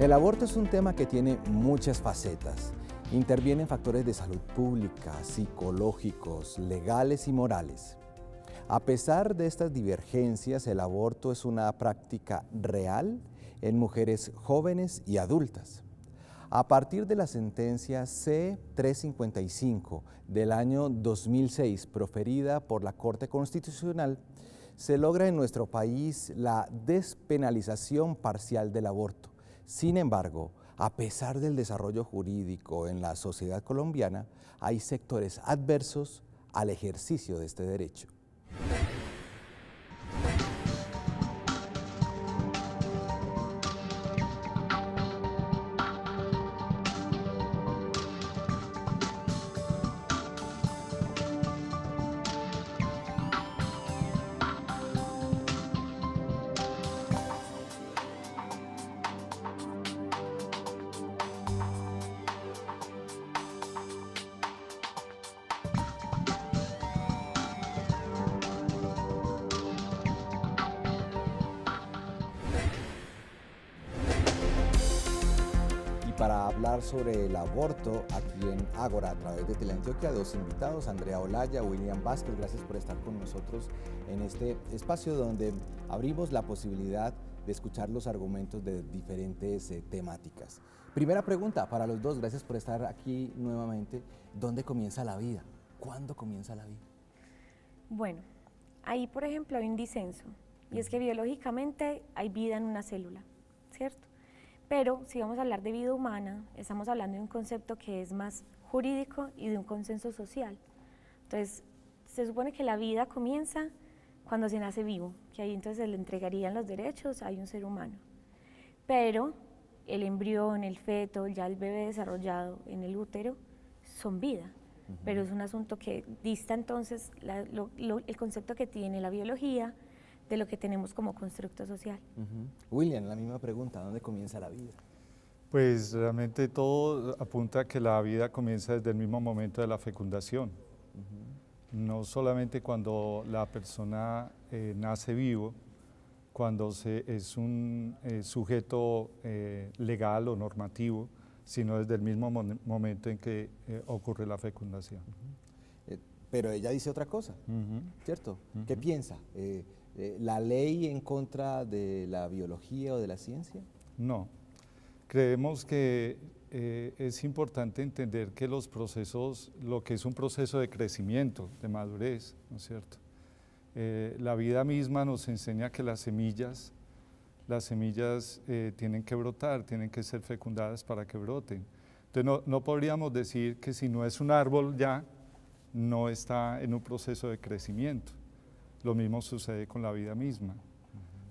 El aborto es un tema que tiene muchas facetas. Intervienen factores de salud pública, psicológicos, legales y morales. A pesar de estas divergencias, el aborto es una práctica real en mujeres jóvenes y adultas. A partir de la sentencia C-355 del año 2006, proferida por la Corte Constitucional, se logra en nuestro país la despenalización parcial del aborto. Sin embargo, a pesar del desarrollo jurídico en la sociedad colombiana, hay sectores adversos al ejercicio de este derecho. Para hablar sobre el aborto aquí en Ágora a través de Teleantioquia, dos invitados, Andrea Olaya, William Vázquez. Gracias por estar con nosotros en este espacio donde abrimos la posibilidad de escuchar los argumentos de diferentes temáticas. Primera pregunta para los dos, gracias por estar aquí nuevamente. ¿Dónde comienza la vida? ¿Cuándo comienza la vida? Bueno, ahí por ejemplo hay un disenso, y es que biológicamente hay vida en una célula, ¿cierto? Pero si vamos a hablar de vida humana, estamos hablando de un concepto que es más jurídico y de un consenso social. Entonces, se supone que la vida comienza cuando se nace vivo, que ahí entonces se le entregarían los derechos a un ser humano. Pero el embrión, el feto, ya el bebé desarrollado en el útero, son vida. Pero es un asunto que dista entonces el concepto que tiene la biología de lo que tenemos como constructo social. William, la misma pregunta, ¿dónde comienza la vida? Pues realmente todo apunta a que la vida comienza desde el mismo momento de la fecundación. No solamente cuando la persona nace vivo, cuando es un sujeto legal o normativo, sino desde el mismo momento en que ocurre la fecundación. Pero ella dice otra cosa, ¿cierto? ¿Qué piensa? ¿La ley en contra de la biología o de la ciencia? No. Creemos que es importante entender que los procesos, lo que es un proceso de crecimiento, de madurez, ¿no es cierto? La vida misma nos enseña que las semillas tienen que brotar, tienen que ser fecundadas para que broten. Entonces no podríamos decir que si no es un árbol ya, no está en un proceso de crecimiento. Lo mismo sucede con la vida misma.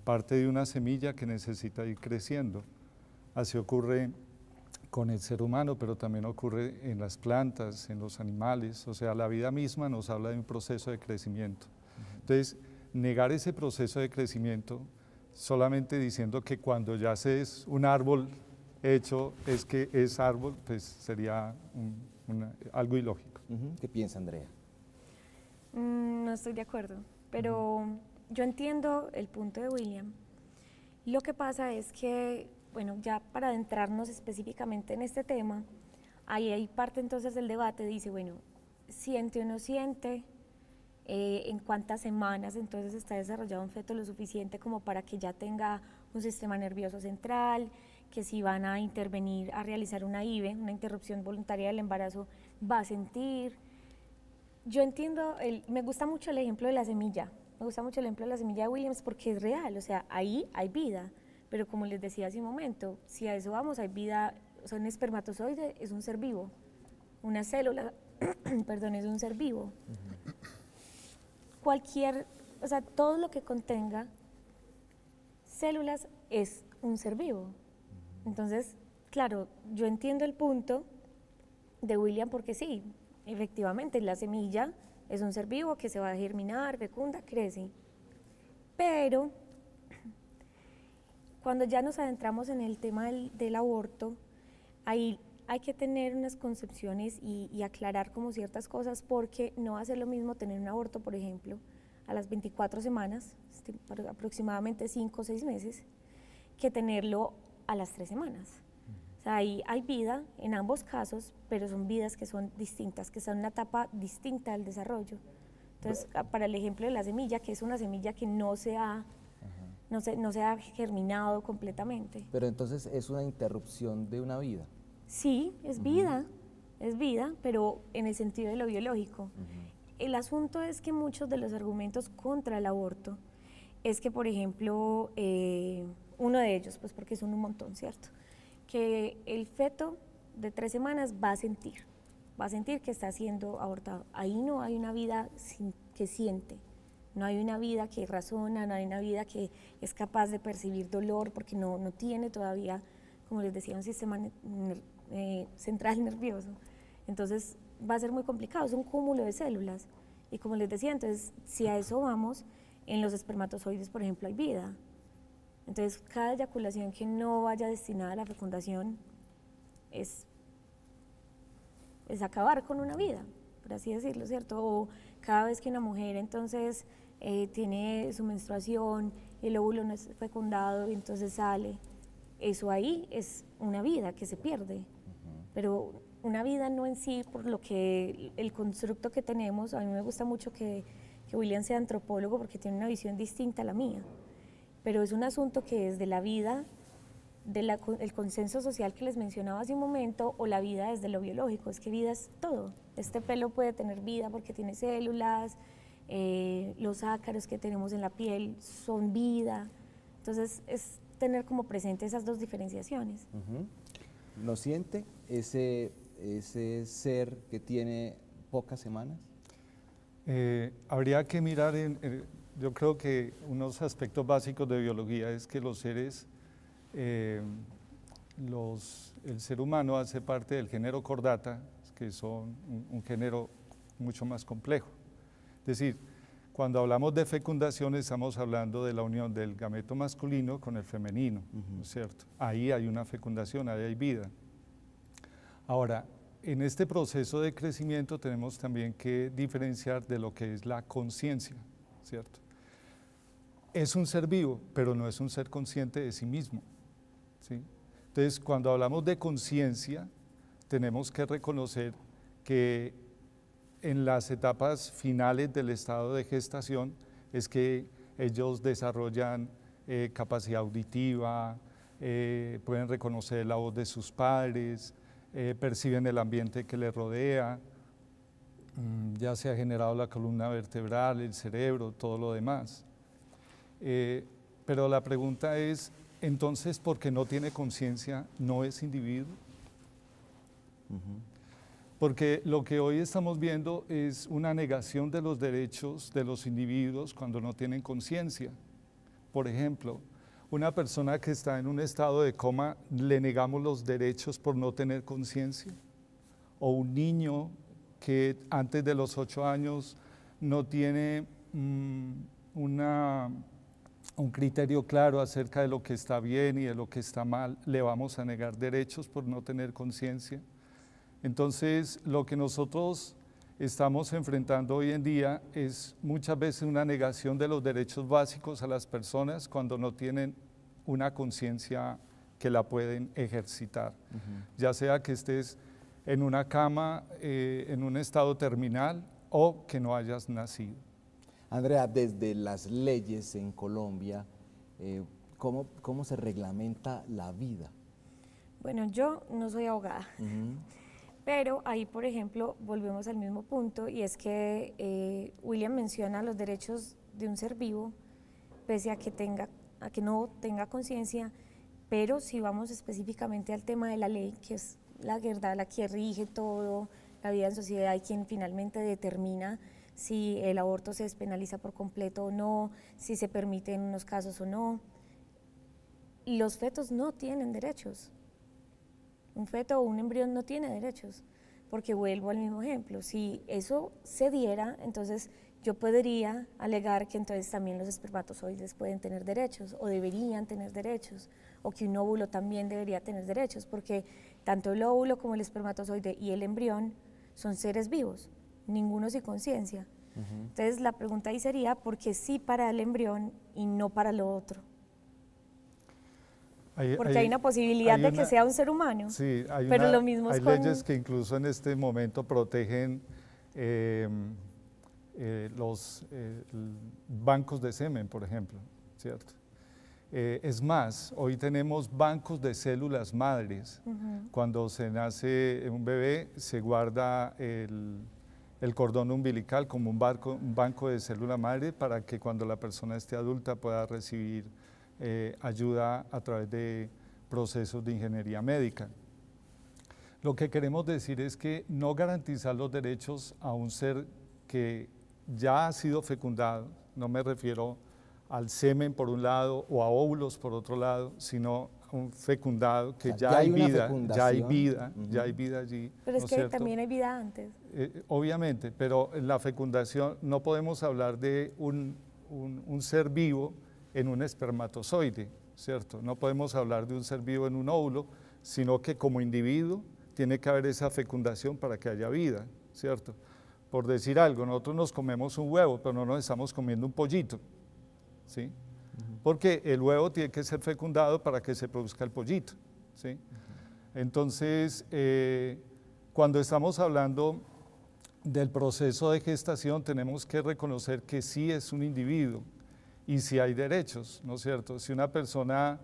Parte de una semilla que necesita ir creciendo. Así ocurre con el ser humano, pero también ocurre en las plantas, en los animales. O sea, la vida misma nos habla de un proceso de crecimiento. Entonces, negar ese proceso de crecimiento solamente diciendo que cuando ya se es un árbol hecho, es que es árbol, pues sería algo ilógico. ¿Qué piensa Andrea? No estoy de acuerdo, pero yo entiendo el punto de William. Lo que pasa es que, bueno, ya para adentrarnos específicamente en este tema, ahí hay parte entonces del debate, dice, bueno, ¿siente o no siente? En cuántas semanas entonces está desarrollado un feto lo suficiente como para que ya tenga un sistema nervioso central, que si van a intervenir a realizar una IVE, una interrupción voluntaria del embarazo, va a sentir. Yo entiendo, me gusta mucho el ejemplo de la semilla, de Williams porque es real, o sea, ahí hay vida, pero como les decía hace un momento, si a eso vamos, hay vida, o sea, un espermatozoide es un ser vivo, una célula, perdón, es un ser vivo. O sea, todo lo que contenga células es un ser vivo. Entonces, claro, yo entiendo el punto de William porque sí, efectivamente, la semilla es un ser vivo que se va a germinar, fecunda, crece. Pero, cuando ya nos adentramos en el tema del aborto, ahí hay que tener unas concepciones y aclarar como ciertas cosas porque no va a ser lo mismo tener un aborto, por ejemplo, a las 24 semanas, aproximadamente 5 o 6 meses, que tenerlo a las 3 semanas. sea, hay vida en ambos casos, pero son vidas que son distintas, que son una etapa distinta del desarrollo. Entonces, para el ejemplo de la semilla, que es una semilla que no se ha germinado completamente. Pero entonces es una interrupción de una vida. Sí, es vida, pero en el sentido de lo biológico. El asunto es que muchos de los argumentos contra el aborto es que, por ejemplo, uno de ellos, pues porque son un montón, ¿cierto? Que el feto de 3 semanas va a sentir que está siendo abortado. Ahí no hay una vida que siente, no hay una vida que razona, no hay una vida que es capaz de percibir dolor, porque no tiene todavía, como les decía, un sistema central nervioso. Entonces va a ser muy complicado, es un cúmulo de células. Y como les decía, entonces, si a eso vamos, en los espermatozoides, por ejemplo, hay vida. Entonces, cada eyaculación que no vaya destinada a la fecundación es acabar con una vida, por así decirlo, ¿cierto? O cada vez que una mujer entonces tiene su menstruación, el óvulo no es fecundado y entonces sale, eso ahí es una vida que se pierde. Pero una vida no en sí, por lo que el constructo que tenemos, a mí me gusta mucho que William sea antropólogo porque tiene una visión distinta a la mía, pero es un asunto que desde la vida, el consenso social que les mencionaba hace un momento, o la vida desde lo biológico, es que vida es todo. Este pelo puede tener vida porque tiene células, los ácaros que tenemos en la piel son vida, entonces es tener como presente esas dos diferenciaciones. ¿No siente ese ser que tiene pocas semanas? Habría que mirar, yo creo que unos aspectos básicos de biología es que los seres, el ser humano hace parte del género Chordata, que son un género mucho más complejo. Es decir, cuando hablamos de fecundación estamos hablando de la unión del gameto masculino con el femenino, ¿no es cierto? Ahí hay una fecundación, ahí hay vida. Ahora, en este proceso de crecimiento tenemos también que diferenciar de lo que es la conciencia, ¿cierto? Es un ser vivo, pero no es un ser consciente de sí mismo, ¿sí? Entonces, cuando hablamos de conciencia, tenemos que reconocer que en las etapas finales del estado de gestación es que ellos desarrollan capacidad auditiva, pueden reconocer la voz de sus padres, perciben el ambiente que les rodea, ya se ha generado la columna vertebral, el cerebro, todo lo demás. Pero la pregunta es, entonces, ¿por qué no tiene conciencia, no es individuo? Porque lo que hoy estamos viendo es una negación de los derechos de los individuos cuando no tienen conciencia. Por ejemplo, una persona que está en un estado de coma, ¿le negamos los derechos por no tener conciencia? O un niño que antes de los 8 años no tiene un criterio claro acerca de lo que está bien y de lo que está mal, ¿le vamos a negar derechos por no tener conciencia? Entonces, lo que nosotros estamos enfrentando hoy en día es muchas veces una negación de los derechos básicos a las personas cuando no tienen una conciencia que la pueden ejercitar. Ya sea que estés en una cama, en un estado terminal o que no hayas nacido. Andrea, desde las leyes en Colombia, ¿cómo se reglamenta la vida? Bueno, yo no soy abogada. Pero ahí, por ejemplo, volvemos al mismo punto, y es que William menciona los derechos de un ser vivo, pese a que no tenga conciencia, pero si vamos específicamente al tema de la ley, que es la verdad la que rige todo, la vida en sociedad, y quien finalmente determina si el aborto se despenaliza por completo o no, si se permite en unos casos o no. Los fetos no tienen derechos. Un feto o un embrión no tiene derechos, porque vuelvo al mismo ejemplo, si eso se diera, entonces yo podría alegar que entonces también los espermatozoides pueden tener derechos, o deberían tener derechos, o que un óvulo también debería tener derechos, porque tanto el óvulo como el espermatozoide y el embrión son seres vivos, ninguno sin conciencia. Entonces la pregunta ahí sería, ¿por qué sí para el embrión y no para lo otro? porque hay una posibilidad de que sea un ser humano. Sí, pero lo mismo hay es con... leyes que incluso en este momento protegen los bancos de semen, por ejemplo, ¿cierto? Es más, hoy tenemos bancos de células madres. Cuando se nace un bebé, se guarda el cordón umbilical como un banco de célula madre para que cuando la persona esté adulta pueda recibir ayuda a través de procesos de ingeniería médica. Lo que queremos decir es que no garantizar los derechos a un ser que ya ha sido fecundado, no me refiero al semen por un lado o a óvulos por otro lado, sino a un fecundado que ya hay vida, ya hay vida, ya hay vida allí. Pero es que también hay vida antes. Obviamente, pero en la fecundación no podemos hablar de un ser vivo en un espermatozoide, ¿cierto? No podemos hablar de un ser vivo en un óvulo, sino que como individuo tiene que haber esa fecundación para que haya vida, ¿cierto? Por decir algo, nosotros nos comemos un huevo, pero no nos estamos comiendo un pollito, ¿sí? Porque el huevo tiene que ser fecundado para que se produzca el pollito, ¿sí? Entonces, cuando estamos hablando del proceso de gestación, tenemos que reconocer que sí es un individuo y sí hay derechos, ¿no es cierto? Si una persona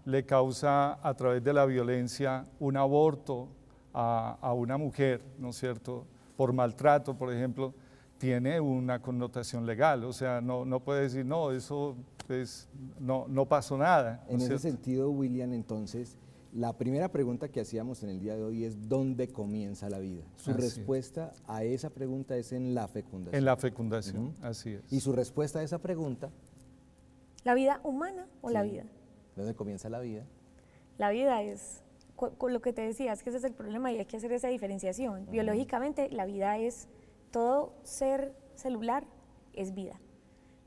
le causa a través de la violencia un aborto a una mujer, ¿no es cierto?, por maltrato, por ejemplo, tiene una connotación legal, o sea, no puede decir, no, eso pues, no pasó nada. En ese sentido, William, entonces, la primera pregunta que hacíamos en el día de hoy es ¿dónde comienza la vida? Su respuesta a esa pregunta es en la fecundación. En la fecundación, así es. Y su respuesta a esa pregunta... ¿La vida humana o la vida? ¿Dónde comienza la vida? La vida es, con lo que te decía, es que ese es el problema y hay que hacer esa diferenciación. Biológicamente, la vida es, todo ser celular es vida,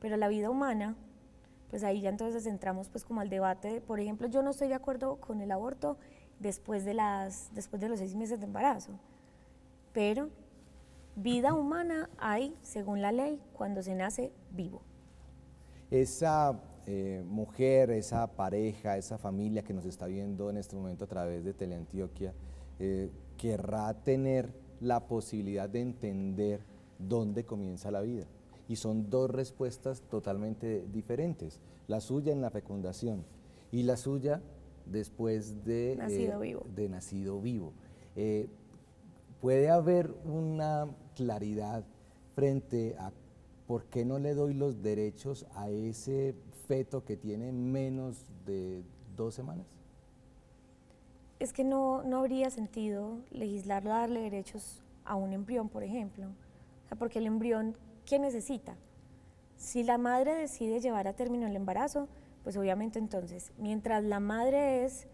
pero la vida humana, pues ahí ya entonces entramos pues como al debate. Por ejemplo, yo no estoy de acuerdo con el aborto después de los 6 meses de embarazo, pero vida humana hay, según la ley, cuando se nace vivo. Esa mujer, esa pareja, esa familia que nos está viendo en este momento a través de Teleantioquia, querrá tener la posibilidad de entender dónde comienza la vida. Y son dos respuestas totalmente diferentes, la suya en la fecundación y la suya después de nacido vivo. ¿Puede haber una claridad frente a por qué no le doy los derechos a ese feto que tiene menos de 2 semanas? Es que no habría sentido legislar, darle derechos a un embrión, por ejemplo. O sea, porque el embrión, ¿qué necesita? Si la madre decide llevar a término el embarazo, pues obviamente entonces, mientras la madre es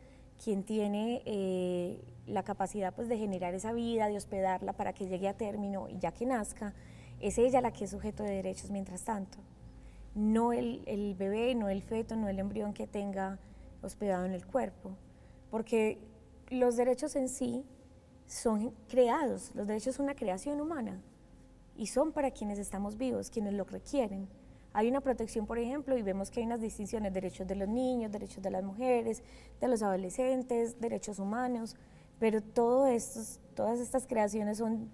quien tiene la capacidad pues, de generar esa vida, de hospedarla para que llegue a término y ya que nazca, es ella la que es sujeto de derechos mientras tanto. No el bebé, no el feto, no el embrión que tenga hospedado en el cuerpo. Porque los derechos en sí son creados, los derechos son una creación humana y son para quienes estamos vivos, quienes lo requieren. Hay una protección, por ejemplo, y vemos que hay unas distinciones, derechos de los niños, derechos de las mujeres, de los adolescentes, derechos humanos, pero todas estas creaciones son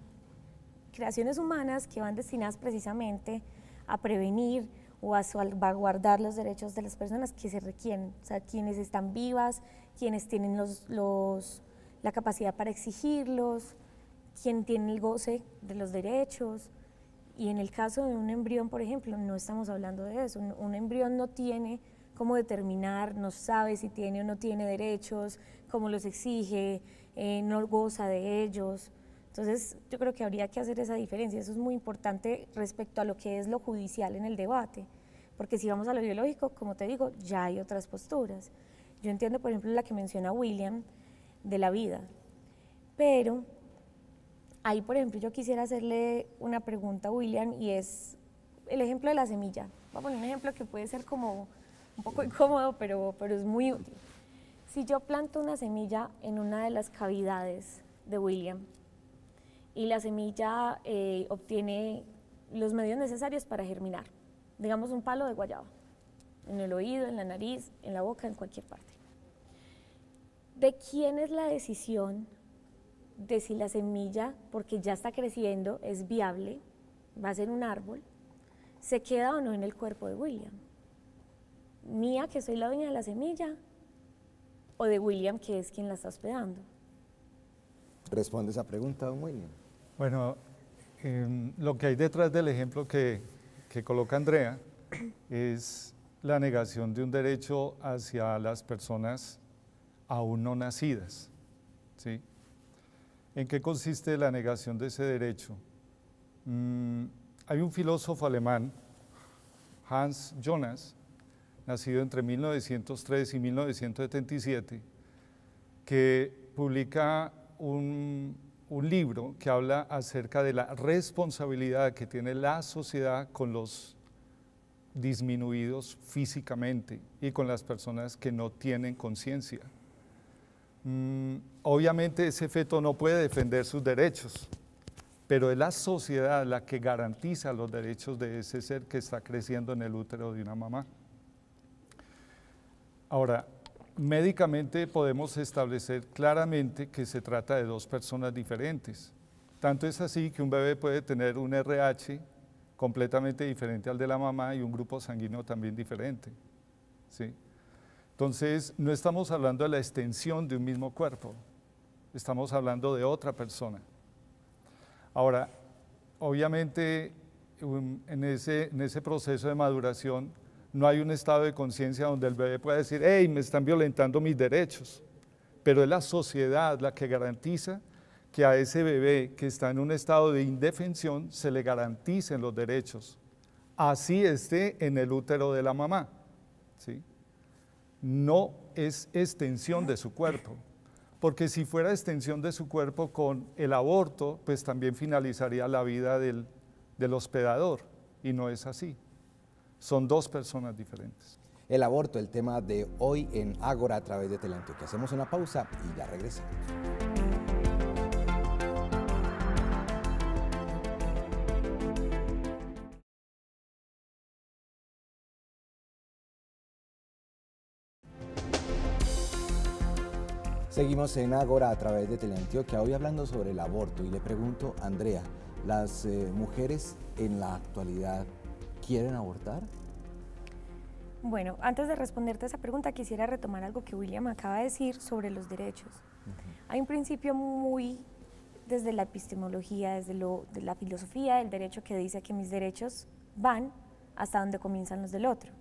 creaciones humanas que van destinadas precisamente a prevenir o a salvaguardar los derechos de las personas que se requieren, o sea, quienes están vivas, quienes tienen la capacidad para exigirlos, quien tiene el goce de los derechos. Y en el caso de un embrión, por ejemplo, no estamos hablando de eso. Un embrión no tiene cómo determinar, no sabe si tiene o no tiene derechos, cómo los exige, no goza de ellos. Entonces, yo creo que habría que hacer esa diferencia. Eso es muy importante respecto a lo que es lo judicial en el debate, porque si vamos a lo biológico, como te digo, ya hay otras posturas. Yo entiendo, por ejemplo, la que menciona William de la vida, pero ahí, por ejemplo, yo quisiera hacerle una pregunta a William y es el ejemplo de la semilla. Voy a poner un ejemplo que puede ser como un poco incómodo, pero es muy útil. Si yo planto una semilla en una de las cavidades de William y la semilla obtiene los medios necesarios para germinar, digamos un palo de guayaba, en el oído, en la nariz, en la boca, en cualquier parte. ¿De quién es la decisión de si la semilla, porque ya está creciendo, es viable, va a ser un árbol, se queda o no en el cuerpo de William? ¿Mía, que soy la dueña de la semilla, o de William, que es quien la está hospedando? Responde esa pregunta, don William. Bueno, lo que hay detrás del ejemplo que coloca Andrea es la negación de un derecho hacia las personas aún no nacidas, ¿sí? ¿En qué consiste la negación de ese derecho? Hay un filósofo alemán, Hans Jonas, nacido entre 1903 y 1977, que publica un libro que habla acerca de la responsabilidad que tiene la sociedad con los disminuidos físicamente y con las personas que no tienen conciencia. Obviamente ese feto no puede defender sus derechos, pero es la sociedad la que garantiza los derechos de ese ser que está creciendo en el útero de una mamá. Ahora, médicamente podemos establecer claramente que se trata de dos personas diferentes. Tanto es así que un bebé puede tener un RH completamente diferente al de la mamá y un grupo sanguíneo también diferente, ¿sí? Entonces, no estamos hablando de la extensión de un mismo cuerpo, estamos hablando de otra persona. Ahora, obviamente, en ese proceso de maduración, no hay un estado de conciencia donde el bebé pueda decir, hey, me están violentando mis derechos, pero es la sociedad la que garantiza que a ese bebé que está en un estado de indefensión se le garanticen los derechos, así esté en el útero de la mamá, ¿sí? No es extensión de su cuerpo, porque si fuera extensión de su cuerpo con el aborto, pues también finalizaría la vida del hospedador, y no es así. Son dos personas diferentes. El aborto, el tema de hoy en Ágora a través de Teleantioquia. Hacemos una pausa y ya regresamos. Seguimos en Ágora a través de Teleantioquia, hoy hablando sobre el aborto, y le pregunto, Andrea, ¿las mujeres en la actualidad quieren abortar? Bueno, antes de responderte a esa pregunta, quisiera retomar algo que William acaba de decir sobre los derechos. Hay un principio muy, desde la epistemología, desde la filosofía del derecho, que dice que mis derechos van hasta donde comienzan los del otro.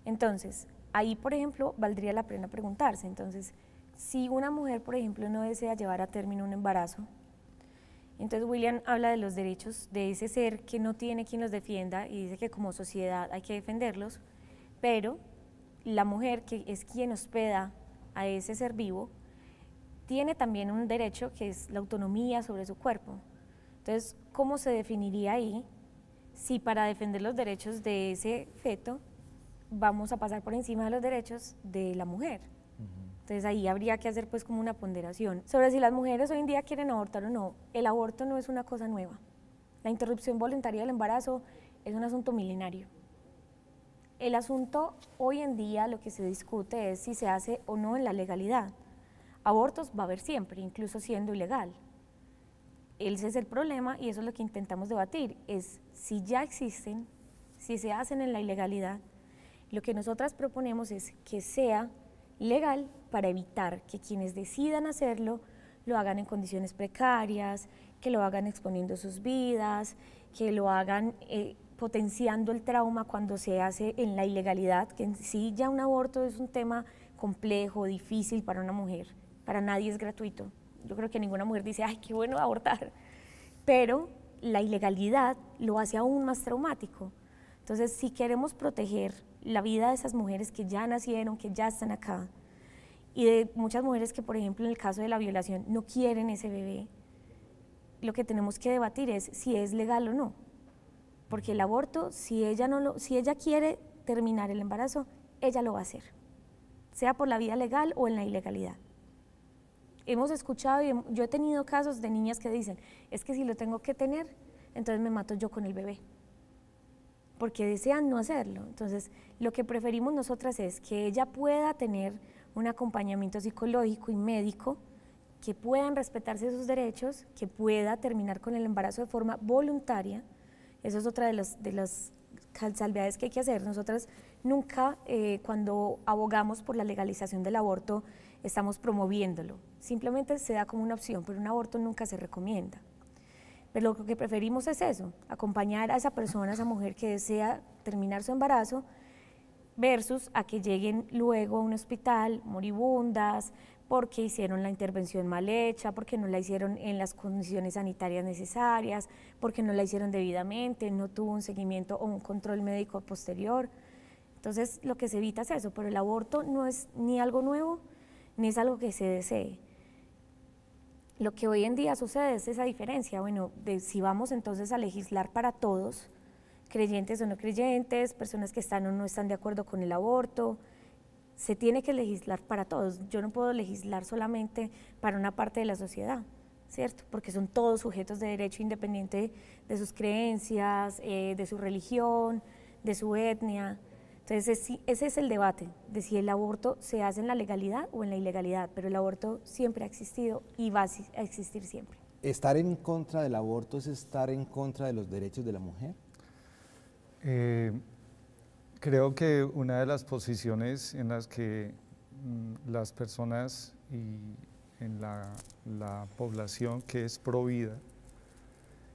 Entonces, ahí, por ejemplo, valdría la pena preguntarse, entonces, si una mujer, por ejemplo, no desea llevar a término un embarazo, entonces William habla de los derechos de ese ser que no tiene quien los defienda y dice que como sociedad hay que defenderlos, pero la mujer, que es quien hospeda a ese ser vivo, tiene también un derecho que es la autonomía sobre su cuerpo. Entonces, ¿cómo se definiría ahí si para defender los derechos de ese feto vamos a pasar por encima de los derechos de la mujer? Entonces ahí habría que hacer pues como una ponderación. Sobre si las mujeres hoy en día quieren abortar o no, el aborto no es una cosa nueva. La interrupción voluntaria del embarazo es un asunto milenario. El asunto hoy en día, lo que se discute es si se hace o no en la legalidad. Abortos va a haber siempre, incluso siendo ilegal. Ese es el problema y eso es lo que intentamos debatir, es si ya existen, si se hacen en la ilegalidad. Lo que nosotras proponemos es que sea legal para evitar que quienes decidan hacerlo lo hagan en condiciones precarias, que lo hagan exponiendo sus vidas, que lo hagan potenciando el trauma cuando se hace en la ilegalidad, que en sí ya un aborto es un tema complejo, difícil para una mujer, para nadie es gratuito. Yo creo que ninguna mujer dice, ay, qué bueno abortar, pero la ilegalidad lo hace aún más traumático. Entonces, si queremos proteger la vida de esas mujeres que ya nacieron, que ya están acá, y de muchas mujeres que, por ejemplo, en el caso de la violación, no quieren ese bebé, lo que tenemos que debatir es si es legal o no. Porque el aborto, si ella quiere terminar el embarazo, ella lo va a hacer, sea por la vía legal o en la ilegalidad. Hemos escuchado y yo he tenido casos de niñas que dicen, es que si lo tengo que tener, entonces me mato yo con el bebé, porque desean no hacerlo. Entonces, lo que preferimos nosotras es que ella pueda tener un acompañamiento psicológico y médico, que puedan respetarse sus derechos, que pueda terminar con el embarazo de forma voluntaria. Eso es otra de las salvedades que hay que hacer. Nosotras nunca, cuando abogamos por la legalización del aborto, estamos promoviéndolo. Simplemente se da como una opción, pero un aborto nunca se recomienda. Pero lo que preferimos es eso, acompañar a esa persona, a esa mujer que desea terminar su embarazo, versus a que lleguen luego a un hospital moribundas, porque hicieron la intervención mal hecha, porque no la hicieron en las condiciones sanitarias necesarias, porque no la hicieron debidamente, no tuvo un seguimiento o un control médico posterior. Entonces, lo que se evita es eso, pero el aborto no es ni algo nuevo, ni es algo que se desee. Lo que hoy en día sucede es esa diferencia, bueno, de si vamos entonces a legislar para todos, creyentes o no creyentes, personas que están o no están de acuerdo con el aborto, se tiene que legislar para todos. Yo no puedo legislar solamente para una parte de la sociedad, ¿cierto? Porque son todos sujetos de derecho independiente de sus creencias, de su religión, de su etnia. Entonces ese es el debate, de si el aborto se hace en la legalidad o en la ilegalidad, pero el aborto siempre ha existido y va a existir siempre. ¿Estar en contra del aborto es estar en contra de los derechos de la mujer? Creo que una de las posiciones en las que las personas y en la población que es pro vida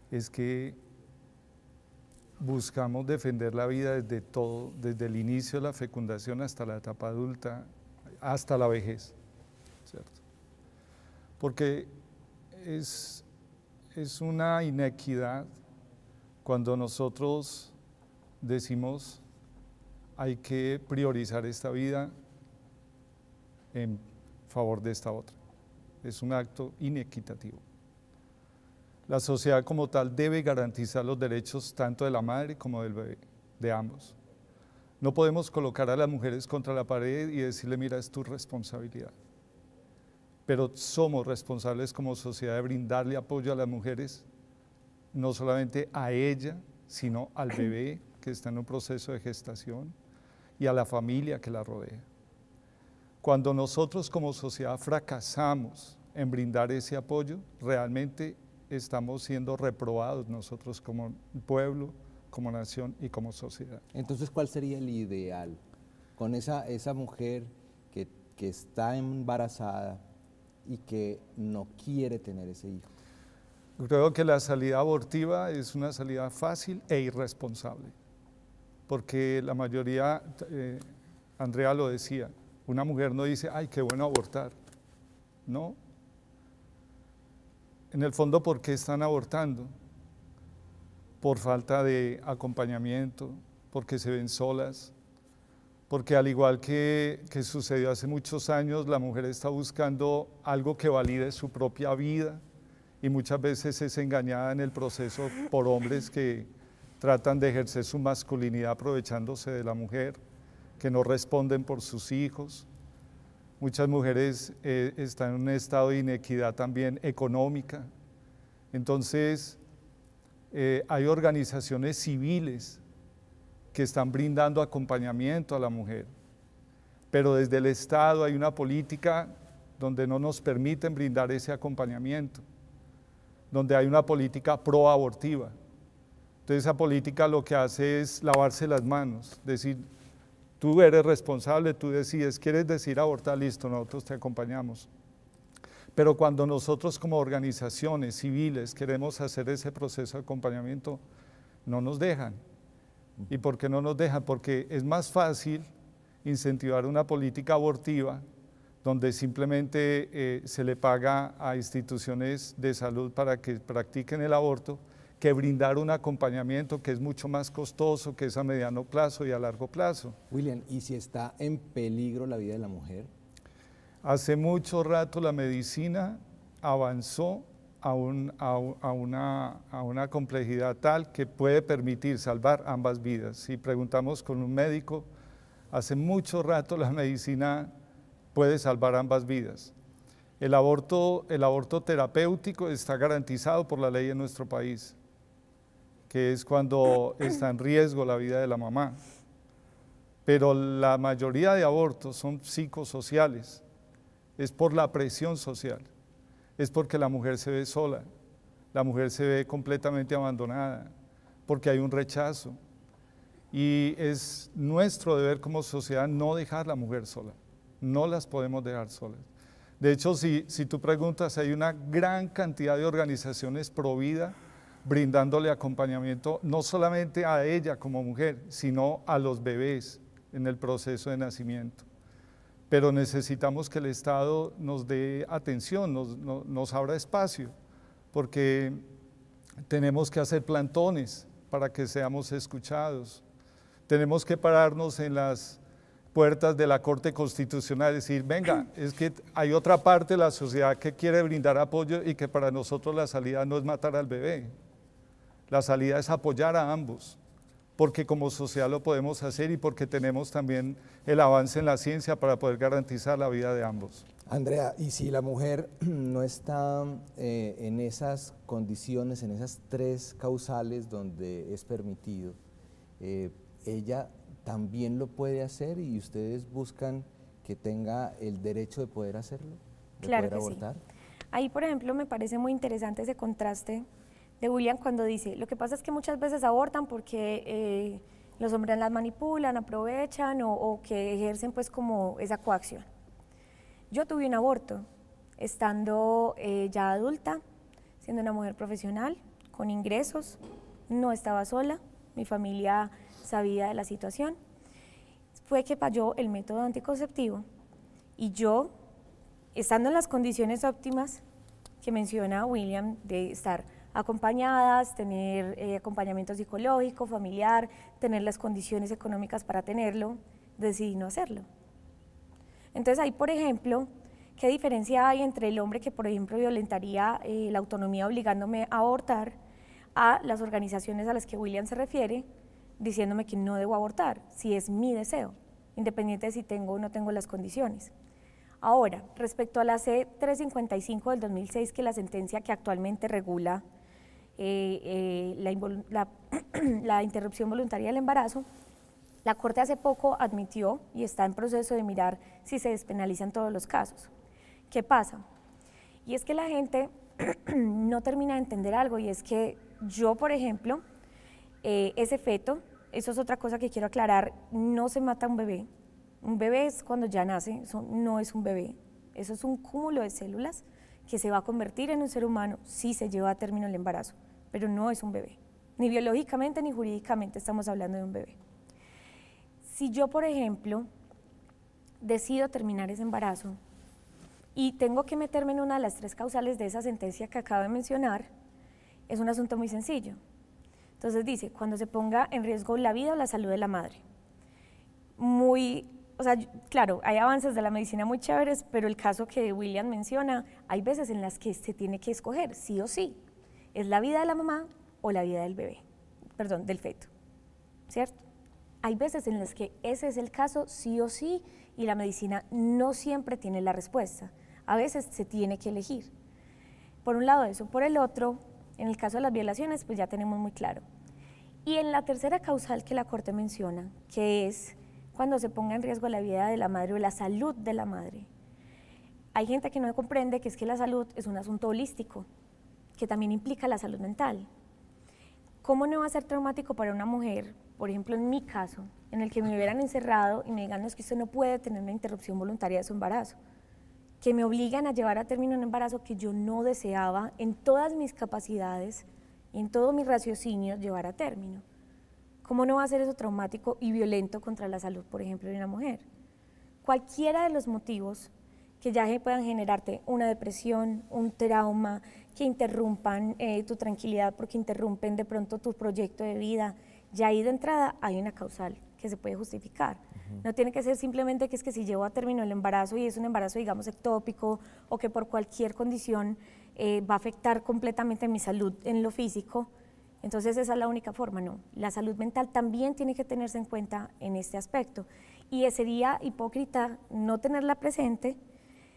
es que buscamos defender la vida desde todo, desde el inicio de la fecundación hasta la etapa adulta, hasta la vejez, ¿cierto? Porque es una inequidad cuando nosotros decimos hay que priorizar esta vida en favor de esta otra. Es un acto inequitativo. La sociedad como tal debe garantizar los derechos tanto de la madre como del bebé, de ambos. No podemos colocar a las mujeres contra la pared y decirle, mira, es tu responsabilidad. Pero somos responsables como sociedad de brindarle apoyo a las mujeres, no solamente a ella, sino al bebé que está en un proceso de gestación y a la familia que la rodea. Cuando nosotros como sociedad fracasamos en brindar ese apoyo, realmente estamos siendo reprobados nosotros como pueblo, como nación y como sociedad. Entonces, ¿cuál sería el ideal con esa mujer que está embarazada y que no quiere tener ese hijo? Creo que la salida abortiva es una salida fácil e irresponsable, porque la mayoría, Andrea lo decía, una mujer no dice, ay, qué bueno abortar, no. En el fondo, ¿por qué están abortando? Por falta de acompañamiento, porque se ven solas, porque al igual que sucedió hace muchos años, la mujer está buscando algo que valide su propia vida y muchas veces es engañada en el proceso por hombres que tratan de ejercer su masculinidad aprovechándose de la mujer, que no responden por sus hijos. Muchas mujeres están en un estado de inequidad también económica. Entonces, hay organizaciones civiles que están brindando acompañamiento a la mujer, pero desde el Estado hay una política donde no nos permiten brindar ese acompañamiento, donde hay una política proabortiva. Entonces esa política lo que hace es lavarse las manos, decir, tú eres responsable, tú decides, quieres decir abortar, listo, nosotros te acompañamos. Pero cuando nosotros como organizaciones civiles queremos hacer ese proceso de acompañamiento, no nos dejan. ¿Y por qué no nos dejan? Porque es más fácil incentivar una política abortiva donde simplemente se le paga a instituciones de salud para que practiquen el aborto, que brindar un acompañamiento que es mucho más costoso, que es a mediano plazo y a largo plazo. William, ¿y si está en peligro la vida de la mujer? Hace mucho rato la medicina avanzó a una complejidad tal que puede permitir salvar ambas vidas. Si preguntamos con un médico, hace mucho rato la medicina puede salvar ambas vidas. El aborto terapéutico está garantizado por la ley en nuestro país, que es cuando está en riesgo la vida de la mamá. pero la mayoría de abortos son psicosociales, es por la presión social, es porque la mujer se ve sola, la mujer se ve completamente abandonada, porque hay un rechazo. Y es nuestro deber como sociedad no dejar a la mujer sola, no las podemos dejar solas. De hecho, si tú preguntas, hay una gran cantidad de organizaciones pro vida brindándole acompañamiento no solamente a ella como mujer, sino a los bebés en el proceso de nacimiento. Pero necesitamos que el Estado nos dé atención, nos abra espacio, porque tenemos que hacer plantones para que seamos escuchados. Tenemos que pararnos en las puertas de la Corte Constitucional y decir, venga, es que hay otra parte de la sociedad que quiere brindar apoyo y que para nosotros la salida no es matar al bebé, la salida es apoyar a ambos, porque como sociedad lo podemos hacer y porque tenemos también el avance en la ciencia para poder garantizar la vida de ambos. Andrea, y si la mujer no está en esas condiciones, en esas 3 causales donde es permitido, ella también lo puede hacer y ustedes buscan que tenga el derecho de poder hacerlo, de claro poder que abortar. Sí. Ahí, por ejemplo, me parece muy interesante ese contraste de William cuando dice, lo que pasa es que muchas veces abortan porque los hombres las manipulan, aprovechan o que ejercen pues como esa coacción. Yo tuve un aborto estando ya adulta, siendo una mujer profesional, con ingresos, no estaba sola, mi familia sabía de la situación. Fue que falló el método anticonceptivo y yo, estando en las condiciones óptimas que menciona William, de estar acompañadas, tener acompañamiento psicológico, familiar, tener las condiciones económicas para tenerlo, decidí no hacerlo. Entonces ahí, por ejemplo, ¿qué diferencia hay entre el hombre que, por ejemplo, violentaría la autonomía obligándome a abortar a las organizaciones a las que William se refiere, diciéndome que no debo abortar, si es mi deseo, independiente de si tengo o no tengo las condiciones? Ahora, respecto a la C-355 del 2006, que es la sentencia que actualmente regula la interrupción voluntaria del embarazo, la Corte hace poco admitió y está en proceso de mirar si se despenalizan todos los casos. ¿Qué pasa? Y es que la gente no termina de entender algo, y es que yo, por ejemplo, ese feto, eso es otra cosa que quiero aclarar, no se mata un bebé. Un bebé es cuando ya nace, eso no es un bebé, eso es un cúmulo de células que se va a convertir en un ser humano si se lleva a término el embarazo, pero no es un bebé, ni biológicamente ni jurídicamente estamos hablando de un bebé. Si yo, por ejemplo, decido terminar ese embarazo y tengo que meterme en una de las 3 causales de esa sentencia que acabo de mencionar, es un asunto muy sencillo. Entonces dice, cuando se ponga en riesgo la vida o la salud de la madre. O sea, claro, hay avances de la medicina muy chéveres, pero el caso que William menciona, hay veces en las que se tiene que escoger, sí o sí, es la vida de la mamá o la vida del bebé, perdón, del feto, ¿cierto? Hay veces en las que ese es el caso, sí o sí, y la medicina no siempre tiene la respuesta, a veces se tiene que elegir. Por un lado eso, por el otro, en el caso de las violaciones, pues ya tenemos muy claro. Y en la tercera causal que la Corte menciona, que es cuando se ponga en riesgo la vida de la madre o la salud de la madre, hay gente que no comprende que es que la salud es un asunto holístico, que también implica la salud mental. ¿Cómo no va a ser traumático para una mujer, por ejemplo en mi caso, en el que me hubieran encerrado y me digan, no, es que usted no puede tener una interrupción voluntaria de su embarazo, que me obligan a llevar a término un embarazo que yo no deseaba en todas mis capacidades y en todo mi raciocinio llevar a término? ¿Cómo no va a ser eso traumático y violento contra la salud, por ejemplo, de una mujer? Cualquiera de los motivos que ya puedan generarte una depresión, un trauma, que interrumpan tu tranquilidad porque interrumpen de pronto tu proyecto de vida, ya ahí de entrada hay una causal que se puede justificar. No tiene que ser simplemente que es que si llevo a término el embarazo y es un embarazo, digamos, ectópico o que por cualquier condición va a afectar completamente mi salud en lo físico, entonces esa es la única forma, no. La salud mental también tiene que tenerse en cuenta en este aspecto y sería hipócrita no tenerla presente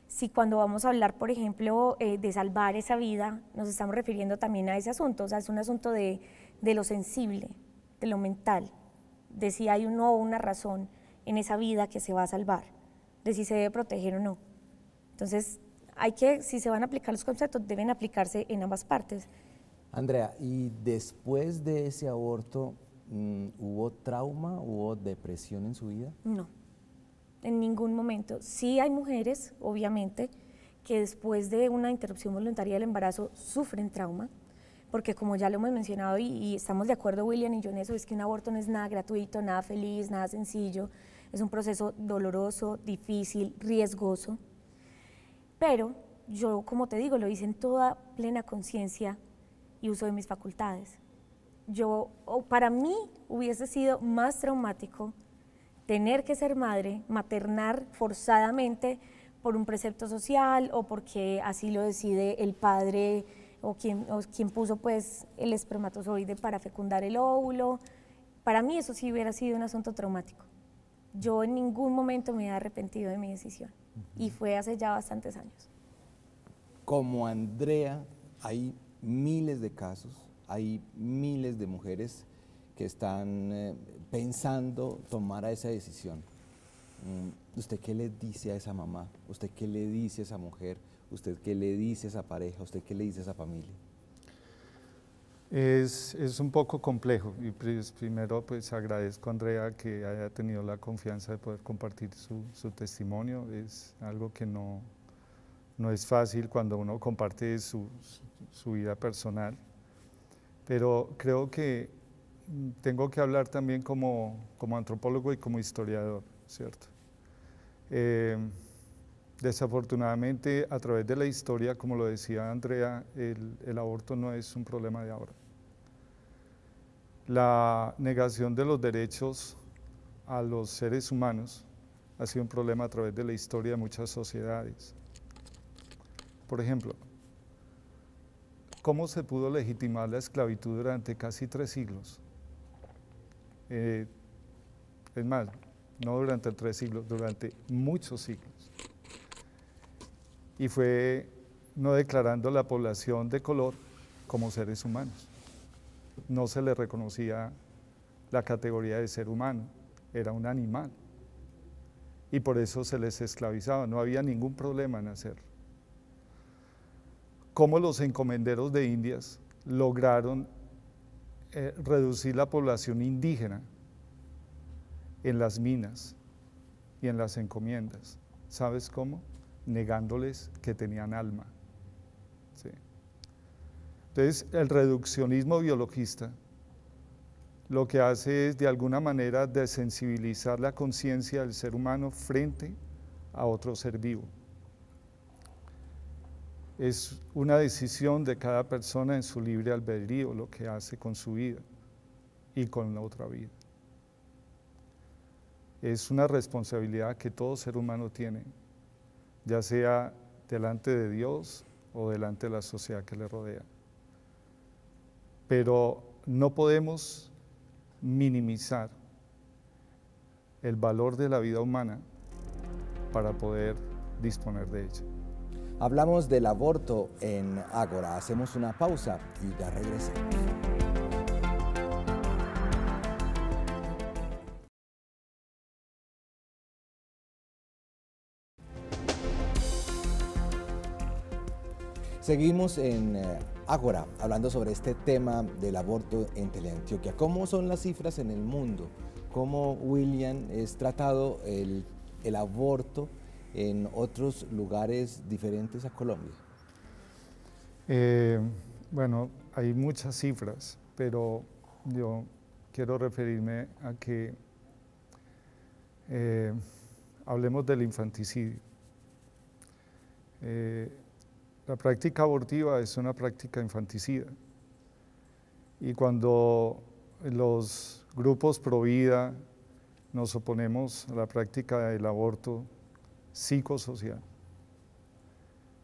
si cuando vamos a hablar, por ejemplo, de salvar esa vida, nos estamos refiriendo también a ese asunto, o sea, es un asunto de lo sensible, de lo mental, de si hay una razón en esa vida que se va a salvar, de si se debe proteger o no. Entonces, hay que, si se van a aplicar los conceptos, deben aplicarse en ambas partes. Andrea, ¿y después de ese aborto hubo trauma, hubo depresión en su vida? No, en ningún momento. Sí hay mujeres, obviamente, que después de una interrupción voluntaria del embarazo sufren trauma, porque como ya lo hemos mencionado y estamos de acuerdo William y yo en eso, es que un aborto no es nada gratuito, nada feliz, nada sencillo, es un proceso doloroso, difícil, riesgoso, pero yo, como te digo, lo hice en toda plena conciencia y uso de mis facultades. Para mí hubiese sido más traumático tener que ser madre, maternar forzadamente por un precepto social o porque así lo decide el padre o quien puso pues el espermatozoide para fecundar el óvulo. Para mí eso sí hubiera sido un asunto traumático. Yo en ningún momento me he arrepentido de mi decisión y fue hace ya bastantes años. Como Andrea, hay miles de casos, hay miles de mujeres que están pensando tomar esa decisión. ¿Usted qué le dice a esa mamá? ¿Usted qué le dice a esa mujer? ¿Usted qué le dice a esa pareja? ¿Usted qué le dice a esa familia? Es un poco complejo y primero pues agradezco a Andrea que haya tenido la confianza de poder compartir su testimonio. Es algo que no es fácil cuando uno comparte su vida personal, pero creo que tengo que hablar también como antropólogo y como historiador, ¿cierto? Desafortunadamente, a través de la historia, como lo decía Andrea, el aborto no es un problema de ahora. La negación de los derechos a los seres humanos ha sido un problema a través de la historia de muchas sociedades. Por ejemplo, ¿cómo se pudo legitimar la esclavitud durante casi 3 siglos? Es más, no durante 3 siglos, durante muchos siglos. Y fue no declarando la población de color como seres humanos. No se le reconocía la categoría de ser humano, era un animal. Y por eso se les esclavizaba, no había ningún problema en hacerlo. Cómo los encomenderos de Indias lograron reducir la población indígena en las minas y en las encomiendas. ¿Sabes cómo? Negándoles que tenían alma. ¿Sí? Entonces, el reduccionismo biologista lo que hace es, de alguna manera, desensibilizar la conciencia del ser humano frente a otro ser vivo. Es una decisión de cada persona en su libre albedrío lo que hace con su vida y con la otra vida. Es una responsabilidad que todo ser humano tiene, ya sea delante de Dios o delante de la sociedad que le rodea. Pero no podemos minimizar el valor de la vida humana para poder disponer de ella. Hablamos del aborto en Ágora. Hacemos una pausa y ya regresamos. Seguimos en Ágora, hablando sobre este tema del aborto en Teleantioquia. ¿Cómo son las cifras en el mundo? ¿Cómo, William, es tratado el aborto en otros lugares diferentes a Colombia? Bueno, hay muchas cifras, pero yo quiero referirme a que hablemos del infanticidio. La práctica abortiva es una práctica infanticida y cuando los grupos pro vida nos oponemos a la práctica del aborto psicosocial,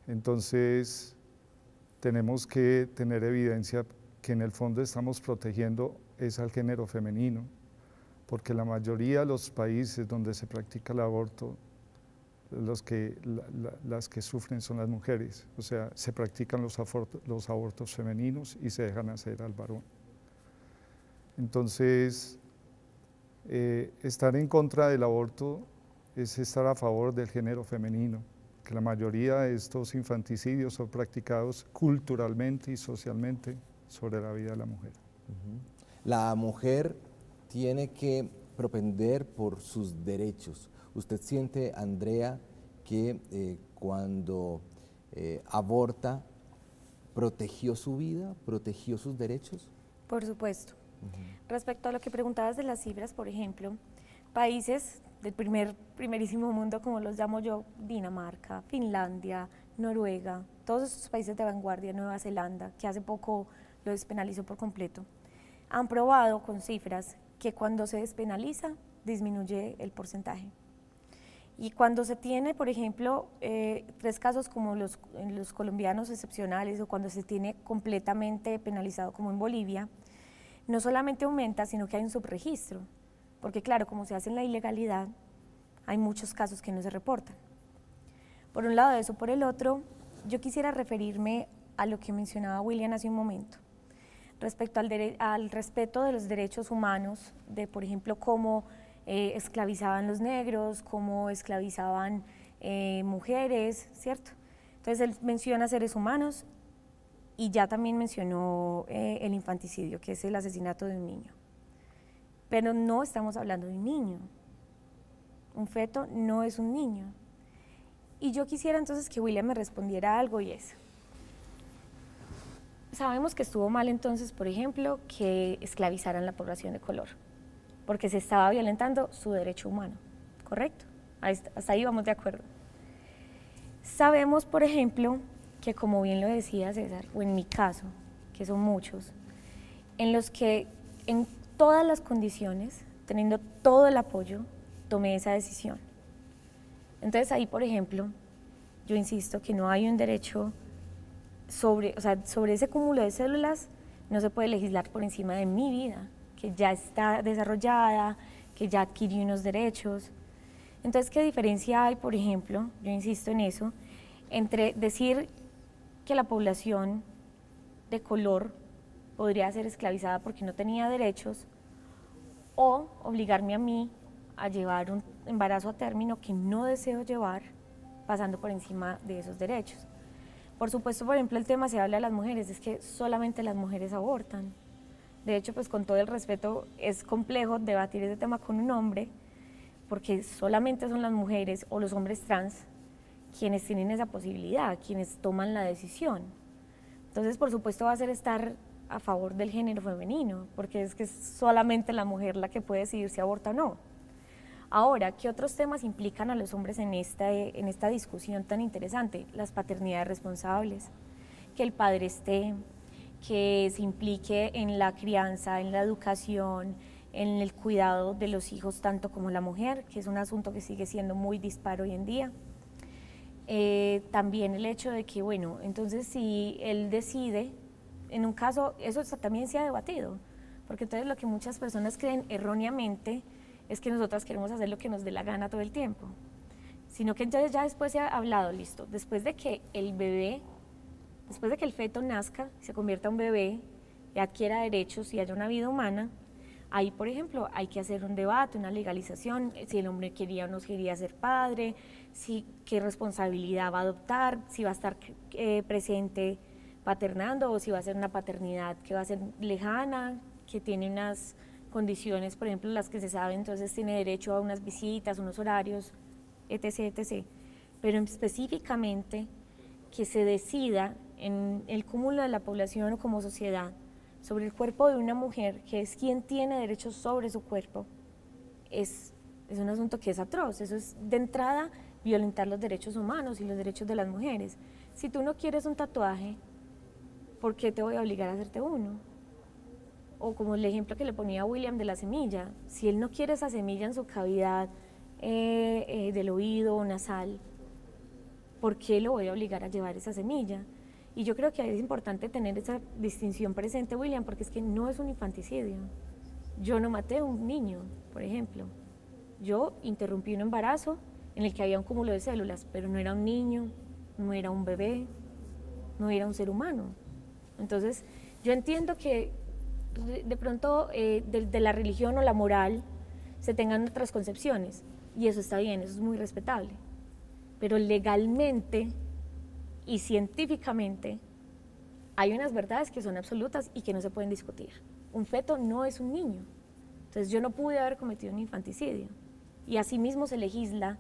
entonces tenemos que tener evidencia que en el fondo estamos protegiendo es al género femenino, porque la mayoría de los países donde se practica el aborto, las que sufren son las mujeres, o sea, se practican los abortos femeninos y se dejan hacer al varón. Entonces, Estar en contra del aborto es estar a favor del género femenino, que la mayoría de estos infanticidios son practicados culturalmente y socialmente sobre la vida de la mujer. La mujer tiene que propender por sus derechos. ¿Usted siente, Andrea, que cuando aborta protegió su vida, protegió sus derechos? Por supuesto. Respecto a lo que preguntabas de las cifras, por ejemplo, países del primerísimo mundo, como los llamo yo, Dinamarca, Finlandia, Noruega, todos estos países de vanguardia, Nueva Zelanda, que hace poco lo despenalizó por completo, han probado con cifras que cuando se despenaliza disminuye el porcentaje. Y cuando se tiene, por ejemplo, 3 casos como los colombianos excepcionales, o cuando se tiene completamente penalizado como en Bolivia, no solamente aumenta, sino que hay un subregistro, porque claro, como se hace en la ilegalidad, hay muchos casos que no se reportan. Por un lado de eso, por el otro, yo quisiera referirme a lo que mencionaba William hace un momento, respecto al respeto de los derechos humanos, de por ejemplo cómo esclavizaban los negros, cómo esclavizaban mujeres, ¿cierto? Entonces él menciona seres humanos y ya también mencionó el infanticidio, que es el asesinato de un niño. Pero no estamos hablando de un niño. Un feto no es un niño. Y yo quisiera entonces que William me respondiera algo, y es: sabemos que estuvo mal entonces, por ejemplo, que esclavizaran la población de color, porque se estaba violentando su derecho humano, ¿correcto? Hasta ahí vamos de acuerdo. Sabemos, por ejemplo, que como bien lo decía César, o en mi caso, que son muchos, en los que en todas las condiciones, teniendo todo el apoyo, tomé esa decisión. Entonces ahí, por ejemplo, yo insisto que no hay un derecho sobre ese cúmulo de células, no se puede legislar por encima de mi vida, que ya está desarrollada, que ya adquirió unos derechos. Entonces, ¿qué diferencia hay, por ejemplo, yo insisto en eso, entre decir que la población de color podría ser esclavizada porque no tenía derechos, o obligarme a mí a llevar un embarazo a término que no deseo llevar, pasando por encima de esos derechos? Por supuesto, por ejemplo, el tema se habla de las mujeres, es que solamente las mujeres abortan. De hecho, pues con todo el respeto, es complejo debatir ese tema con un hombre, porque solamente son las mujeres o los hombres trans quienes tienen esa posibilidad, quienes toman la decisión. Entonces, por supuesto, va a ser estar a favor del género femenino, porque es que es solamente la mujer la que puede decidir si aborta o no. Ahora, ¿qué otros temas implican a los hombres en esta discusión tan interesante? Las paternidades responsables, que el padre esté, que se implique en la crianza, en la educación, en el cuidado de los hijos, tanto como la mujer, que es un asunto que sigue siendo muy dispar hoy en día. También el hecho de que, bueno, entonces si él decide, en un caso, eso también se ha debatido, porque entonces lo que muchas personas creen erróneamente es que nosotras queremos hacer lo que nos dé la gana todo el tiempo, sino que entonces ya después se ha hablado, listo, después de que el feto nazca, se convierta en un bebé y adquiera derechos y haya una vida humana, ahí, por ejemplo, hay que hacer un debate, una legalización, si el hombre quería o no quería ser padre, qué responsabilidad va a adoptar, si va a estar presente paternando o si va a ser una paternidad que va a ser lejana, que tiene unas condiciones, por ejemplo, las que se sabe, entonces tiene derecho a unas visitas, unos horarios, etc., etc. Pero específicamente que se decida en el cúmulo de la población o como sociedad sobre el cuerpo de una mujer, que es quien tiene derechos sobre su cuerpo, es un asunto que es atroz. Eso es de entrada violentar los derechos humanos y los derechos de las mujeres. Si tú no quieres un tatuaje, ¿por qué te voy a obligar a hacerte uno? O como el ejemplo que le ponía a William de la semilla, si él no quiere esa semilla en su cavidad del oído o nasal, ¿por qué lo voy a obligar a llevar esa semilla? Y yo creo que es importante tener esa distinción presente, William, porque es que no es un infanticidio. Yo no maté a un niño, por ejemplo. Yo interrumpí un embarazo en el que había un cúmulo de células, pero no era un niño, no era un bebé, no era un ser humano. Entonces, yo entiendo que de pronto de la religión o la moral se tengan otras concepciones, y eso está bien, eso es muy respetable, pero legalmente y científicamente hay unas verdades que son absolutas y que no se pueden discutir. Un feto no es un niño, entonces yo no pude haber cometido un infanticidio, y asimismo se legisla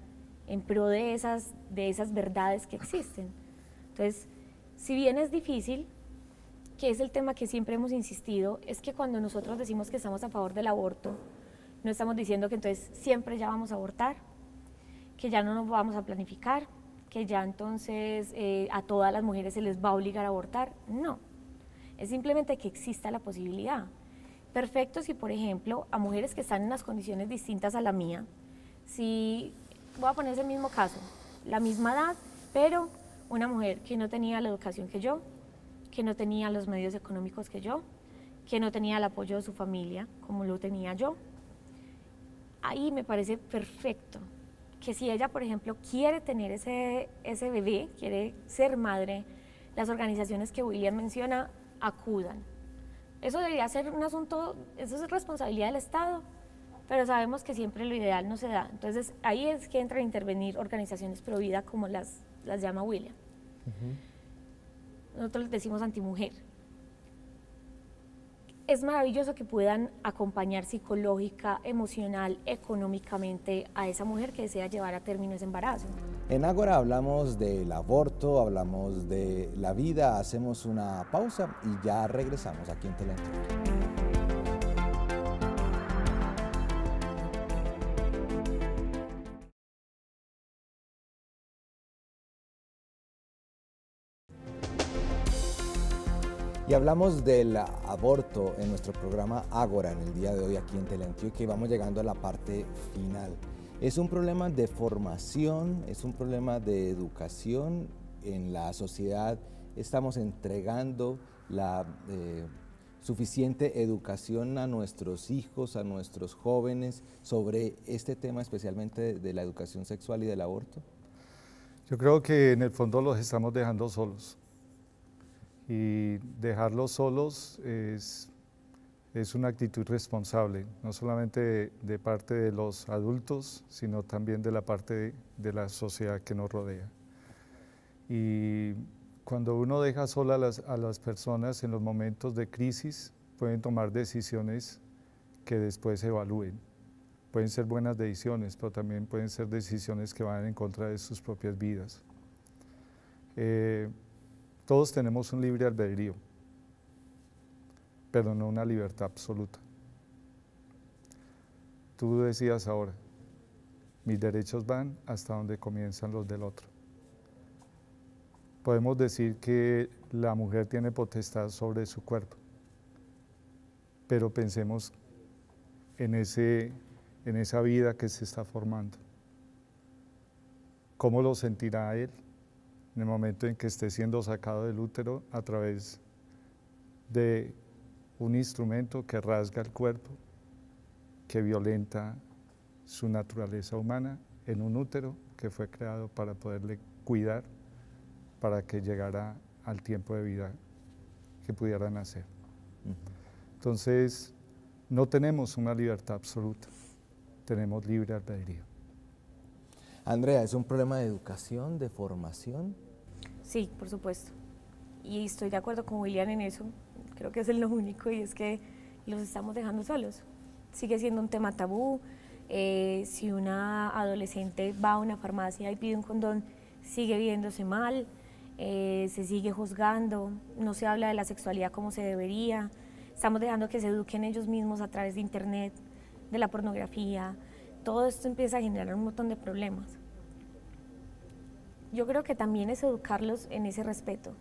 en pro de esas verdades que existen. Entonces, si bien es difícil, que es el tema que siempre hemos insistido, es que cuando nosotros decimos que estamos a favor del aborto, no estamos diciendo que entonces siempre ya vamos a abortar, que ya no nos vamos a planificar, que ya entonces a todas las mujeres se les va a obligar a abortar. No, es simplemente que exista la posibilidad. Perfecto si, por ejemplo, a mujeres que están en unas condiciones distintas a la mía, si voy a poner ese mismo caso, la misma edad, pero una mujer que no tenía la educación que yo, que no tenía los medios económicos que yo, que no tenía el apoyo de su familia como lo tenía yo, ahí me parece perfecto que si ella, por ejemplo, quiere tener ese bebé, quiere ser madre, las organizaciones que William menciona acudan. Eso debería ser un asunto, eso es responsabilidad del Estado, pero sabemos que siempre lo ideal no se da. Entonces ahí es que entran a intervenir organizaciones pro vida como las llama William. Nosotros les decimos antimujer. Es maravilloso que puedan acompañar psicológica, emocional, económicamente a esa mujer que desea llevar a término ese embarazo. En Ágora hablamos del aborto, hablamos de la vida, hacemos una pausa y ya regresamos aquí en Teleantioquia. Y hablamos del aborto en nuestro programa Ágora en el día de hoy aquí en Teleantioquia y vamos llegando a la parte final. Es un problema de formación, es un problema de educación en la sociedad. Estamos entregando la suficiente educación a nuestros hijos, a nuestros jóvenes sobre este tema, especialmente de la educación sexual y del aborto. Yo creo que en el fondo los estamos dejando solos. Y dejarlos solos es una actitud responsable, no solamente de parte de los adultos, sino también de la parte de la sociedad que nos rodea. Y cuando uno deja sola a las personas en los momentos de crisis, pueden tomar decisiones que después se evalúen. Pueden ser buenas decisiones, pero también pueden ser decisiones que van en contra de sus propias vidas. Todos tenemos un libre albedrío, pero no una libertad absoluta. Tú decías ahora, mis derechos van hasta donde comienzan los del otro. Podemos decir que la mujer tiene potestad sobre su cuerpo, pero pensemos en esa vida que se está formando. ¿Cómo lo sentirá él en el momento en que esté siendo sacado del útero a través de un instrumento que rasga el cuerpo, que violenta su naturaleza humana en un útero que fue creado para poderle cuidar, para que llegara al tiempo de vida que pudiera nacer? Entonces, no tenemos una libertad absoluta, tenemos libre albedrío. Andrea, ¿es un problema de educación, de formación? Sí, por supuesto. Y estoy de acuerdo con William en eso. Creo que es lo único, y es que los estamos dejando solos. Sigue siendo un tema tabú. Si una adolescente va a una farmacia y pide un condón, sigue viéndose mal, se sigue juzgando, no se habla de la sexualidad como se debería. Estamos dejando que se eduquen ellos mismos a través de internet, de la pornografía. Todo esto empieza a generar un montón de problemas. Yo creo que también es educarlos en ese respeto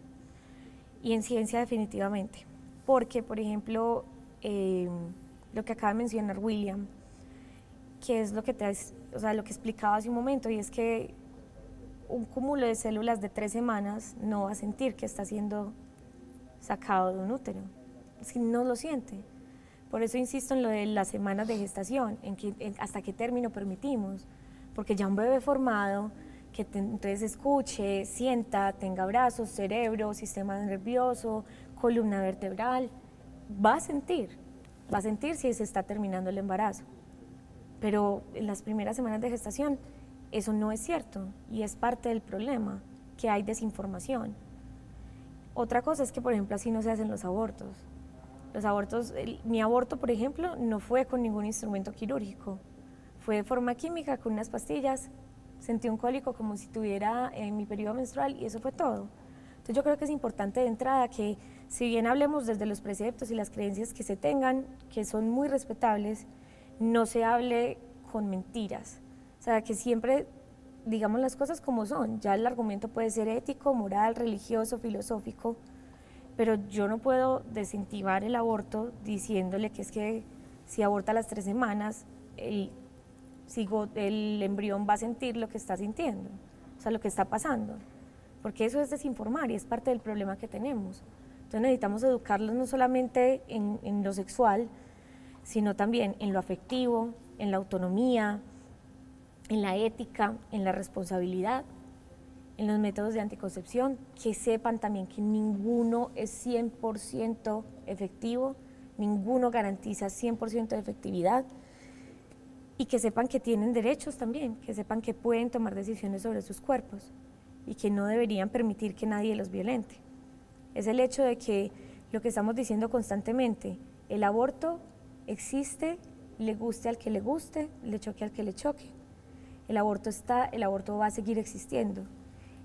y en ciencia definitivamente, porque, por ejemplo, lo que acaba de mencionar William, que es lo que lo que explicaba hace un momento, y es que un cúmulo de células de 3 semanas no va a sentir que está siendo sacado de un útero, es que no lo siente. Por eso insisto en lo de las semanas de gestación, hasta qué término permitimos, porque ya un bebé formado, que entonces escuche, sienta, tenga brazos, cerebro, sistema nervioso, columna vertebral, va a sentir si se está terminando el embarazo. pero en las primeras semanas de gestación eso no es cierto y es parte del problema, que hay desinformación. Otra cosa es que, por ejemplo, así no se hacen los abortos. Los abortos, mi aborto, por ejemplo, no fue con ningún instrumento quirúrgico, fue de forma química, con unas pastillas, sentí un cólico como si tuviera mi periodo menstrual y eso fue todo. Entonces yo creo que es importante de entrada que, si bien hablemos desde los preceptos y las creencias que se tengan, que son muy respetables, no se hable con mentiras. O sea, que siempre digamos las cosas como son. Ya el argumento puede ser ético, moral, religioso, filosófico, pero yo no puedo desincentivar el aborto diciéndole que es que si aborta a las 3 semanas, el embrión va a sentir lo que está sintiendo, o sea, lo que está pasando, porque eso es desinformar y es parte del problema que tenemos. Entonces necesitamos educarlos no solamente en lo sexual, sino también en lo afectivo, en la autonomía, en la ética, en la responsabilidad, en los métodos de anticoncepción, que sepan también que ninguno es 100% efectivo, ninguno garantiza 100% de efectividad, y que sepan que tienen derechos también, que sepan que pueden tomar decisiones sobre sus cuerpos y que no deberían permitir que nadie los violente. Es el hecho de que lo que estamos diciendo constantemente, el aborto existe, le guste al que le guste, le choque al que le choque. El aborto está, el aborto va a seguir existiendo.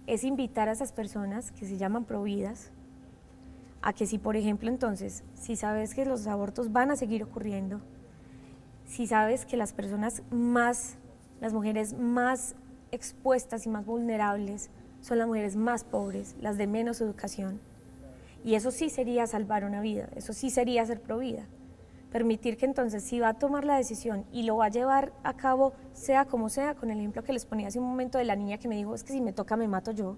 Es invitar a esas personas que se llaman providas a que, si por ejemplo entonces, si sabes que los abortos van a seguir ocurriendo, si sabes que las mujeres más expuestas y más vulnerables son las mujeres más pobres, las de menos educación, y eso sí sería salvar una vida, eso sí sería ser provida. Permitir que entonces, si va a tomar la decisión y lo va a llevar a cabo, sea como sea, con el ejemplo que les ponía hace un momento de la niña que me dijo, es que si me toca me mato yo.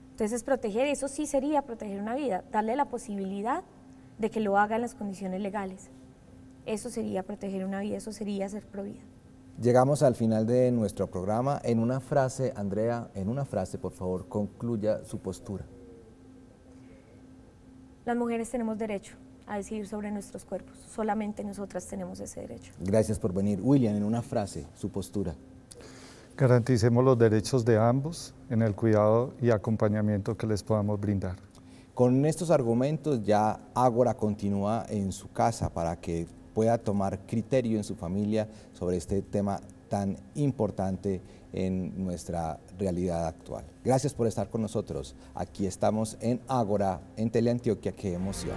Entonces proteger, eso sí sería proteger una vida, darle la posibilidad de que lo haga en las condiciones legales. Eso sería proteger una vida, eso sería ser provida. Llegamos al final de nuestro programa. En una frase, Andrea, en una frase, por favor, concluya su postura. Las mujeres tenemos derecho a decidir sobre nuestros cuerpos, solamente nosotras tenemos ese derecho. Gracias por venir. William, en una frase, su postura. Garanticemos los derechos de ambos en el cuidado y acompañamiento que les podamos brindar. Con estos argumentos ya Ágora continúa en su casa para que pueda tomar criterio en su familia sobre este tema tan importante en nuestra realidad actual. Gracias por estar con nosotros. Aquí estamos en Ágora, en Teleantioquia. ¡Qué emoción!